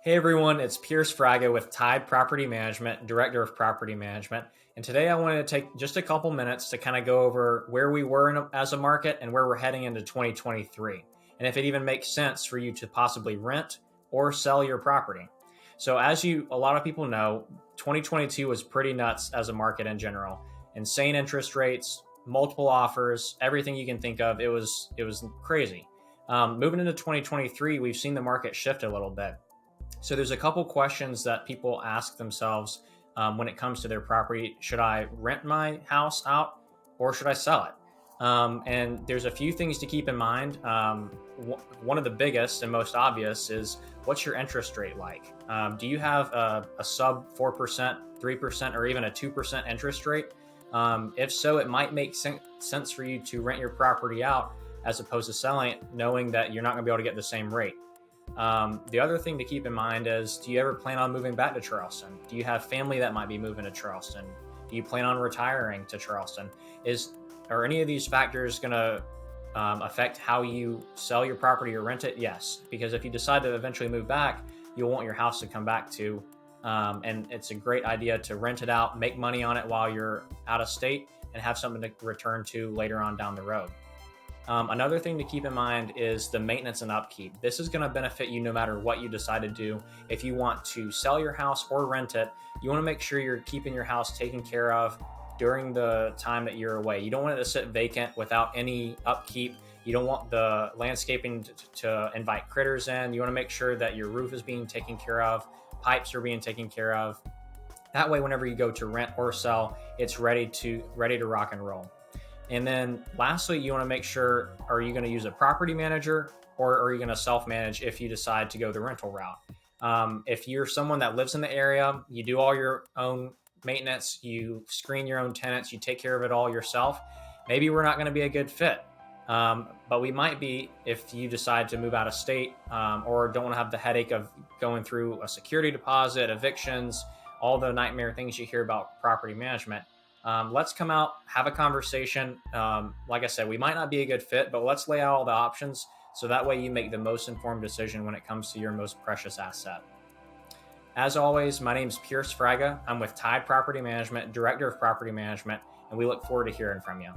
Hey everyone, it's Fryga with Tide Property Management, Director of Property Management. And today I wanted to take just a couple minutes to kind of go over where we were as a market and where we're heading into 2023. And if it even makes sense for you to possibly rent or sell your property. So a lot of people know, 2022 was pretty nuts as a market in general. Insane interest rates, multiple offers, everything you can think of. It was crazy. Moving into 2023, we've seen the market shift a little bit. So there's a couple questions that people ask themselves when it comes to their property. Should I rent my house out or should I sell it? And there's a few things to keep in mind. One of the biggest and most obvious is, what's your interest rate like? Do you have a sub 4%, 3%, or even a 2% interest rate? If so, it might make sense for you to rent your property out as opposed to selling it, knowing that you're not going to be able to get the same rate. The other thing to keep in mind is, do you ever plan on moving back to Charleston? Do you have family that might be moving to Charleston? Do you plan on retiring to Charleston? Are any of these factors going to affect how you sell your property or rent it? Yes, because if you decide to eventually move back, you'll want your house to come back to, and it's a great idea to rent it out, make money on it while you're out of state, and have something to return to later on down the road. Another thing to keep in mind is the maintenance and upkeep. This is going to benefit you no matter what you decide to do. If you want to sell your house or rent it, you want to make sure you're keeping your house taken care of during the time that you're away. You don't want it to sit vacant without any upkeep. You don't want the landscaping to invite critters in. You want to make sure that your roof is being taken care of, pipes are being taken care of. That way, whenever you go to rent or sell, it's ready to rock and roll. And then lastly, you want to make sure, are you going to use a property manager or are you going to self-manage if you decide to go the rental route? If you're someone that lives in the area, you do all your own maintenance, you screen your own tenants, you take care of it all yourself, maybe we're not going to be a good fit. But we might be if you decide to move out of state or don't want to have the headache of going through a security deposit, evictions, all the nightmare things you hear about property management. Let's come out, have a conversation. Like I said, we might not be a good fit, but let's lay out all the options so that way you make the most informed decision when it comes to your most precious asset. As always, my name is Fryga. I'm with Tide Property Management, Director of Property Management, and we look forward to hearing from you.